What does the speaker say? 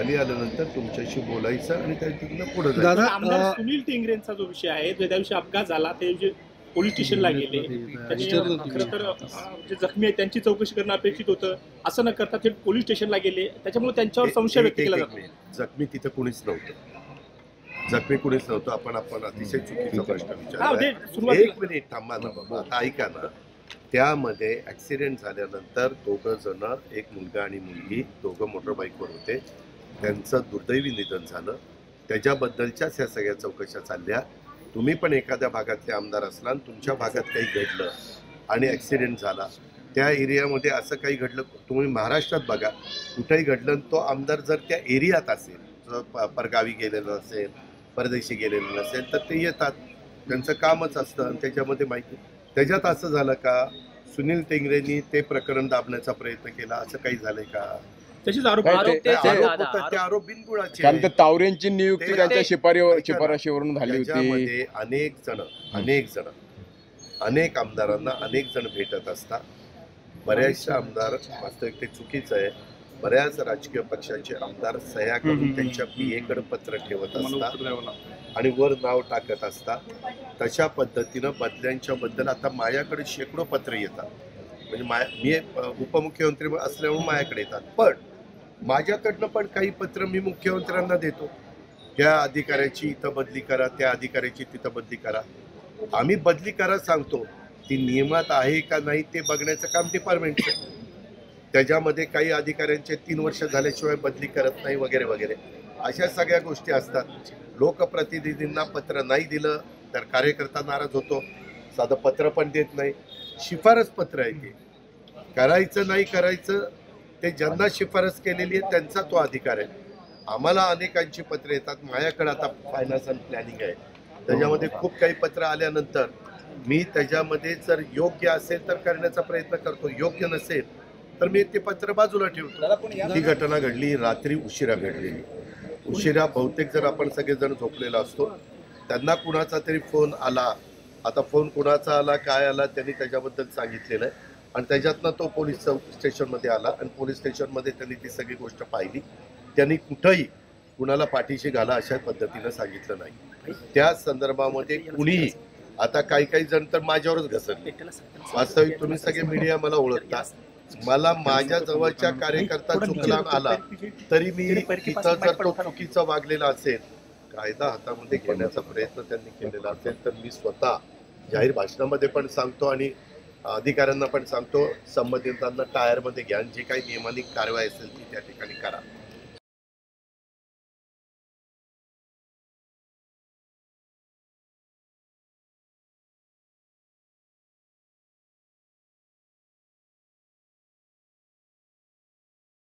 खाली आल्यानंतर तुमच्याशी बोलायचं आणि त्यातून पुढे जायचं. दादा आमदार सुनील टेंगरेंचा जो विषय आहे, त्या दिवशी अपघात झाला ते जे पोलीस स्टेशनला गेले, खरं तर जे जखमी आहेत त्यांची चौकशी करणं अपेक्षित होतं. असं न करता ते पोलीस स्टेशनला गेले, त्याच्यामुळे त्यांच्यावर संशय व्यक्त केला जातो. जखमी तिथं कुणीच नव्हतं, जखमी कुणीच नव्हतं. आपण अतिशय चुकीचा प्रश्न विचारला. एक मिनिट थांबा ना बाबा, आता ऐका ना. त्यामध्ये ऍक्सिडेंट झाल्यानंतर दोघं जण, एक मुलगा आणि मुलगी, दोघं मोटरबाईकवर होते. त्यांचं दुर्दैवी निधन झालं. त्याच्याबद्दलच्याच ह्या सगळ्या चौकशा चालल्या. तुम्ही पण एखाद्या भागातले आमदार असला, तुमच्या भागात काही घडलं आणि ऍक्सिडेंट झाला, त्या एरियामध्ये असं काही घडलं, तुम्ही महाराष्ट्रात बघा कुठेही घडलं, तो आमदार जर त्या एरियात असेल, जर परगावी गेलेलं असेल, परदेशी गेलेलं नसेल, तर ते येतात. त्यांचं कामच असतं आणि त्याच्यामध्ये माहिती. त्याच्यात असं झालं का सुनील टेंगरेंनी ते प्रकरण दाबण्याचा प्रयत्न केला, असं काही झालंय का? तशीच आरोप ते आरोप बिनबुडाचे. कारण तावरेंची नियुक्ती त्यांच्या शिफारशीवरून झाली होती. अनेक आमदारांना अनेक जण भेटत असतात. बऱ्याचशा आमदार, वास्तविक ते चुकीचं आहे, बऱ्याच राजकीय पक्षाचे आमदार सह्या करून त्यांच्या PA-कडे पत्र ठेवत असतात आणि वर नाव टाकत असतात. तशा पद्धतीनं बदल्यांच्या बद्दल आता माझ्याकडे शेकडो पत्र येतात. म्हणजे मी उपमुख्यमंत्री असल्यामुळे माझ्याकडे येतात, पण माझ्याकडनं पण काही पत्र मी मुख्यमंत्र्यांना देतो. त्या अधिकाऱ्याची इथं बदली करा, त्या अधिकाऱ्याची तिथं बदली करा. आम्ही बदली करा सांगतो, ती नियमात आहे का नाही ते बघण्याचं काम डिपार्टमेंटचं. त्याच्यामध्ये काही अधिकाऱ्यांचे 3 वर्ष झाल्याशिवाय बदली करत नाही वगैरे वगैरे, अशा सगळ्या गोष्टी असतात. लोकप्रतिनिधींना पत्र नाही दिलं तर कार्यकर्ता नाराज होतो, साधं पत्र पण देत नाही. शिफारस पत्र आहे ते, करायचं नाही करायचं ते ज्यांना शिफारस केलेली आहे त्यांचा तो अधिकार आहे. आम्हाला अनेकांची पत्र येतात. माझ्याकडे आता फायनान्स अँड प्लॅनिंग आहे, त्याच्यामध्ये खूप काही पत्र आल्यानंतर मी त्याच्यामध्ये जर योग्य असेल तर करण्याचा प्रयत्न करतो, योग्य नसेल तर मी ते पत्र बाजूला ठेवतो. ही घटना घडली रात्री उशिरा घडलेली. उशिरा बहुतेक जर आपण सगळेजण झोपलेला असतो, त्यांना कुणाचा तरी फोन आला. आता फोन कुणाचा आला, काय आला, त्यांनी त्याच्याबद्दल सांगितलेलं आहे आणि त्याच्यातनं तो पोलीस स्टेशनमध्ये आला आणि पोलीस स्टेशनमध्ये त्यांनी ती सगळी गोष्ट पाहिली. त्यांनी कुठंही कुणाला पाठीशी घाला अशा पद्धतीनं सांगितलं नाही. त्या संदर्भामध्ये कुणीही, आता काही जण तर माझ्यावरच घसरले. वास्तविक तुम्ही सगळे मीडिया मला ओळखता. मला माझ्या जवळच्या कार्यकर्ता चुकला आला तरी मी इथं जर तो चुकीचा वागलेला असेल, कायदा हातामध्ये घेण्याचा प्रयत्न त्यांनी केलेला असेल, तर मी स्वतः जाहीर भाषणामध्ये पण सांगतो आणि अधिकाऱ्यांना पण सांगतो, संबंधितांना टायरमध्ये घ्या, जे काही नियमानिक कारवाई असेल ती त्या ठिकाणी करा.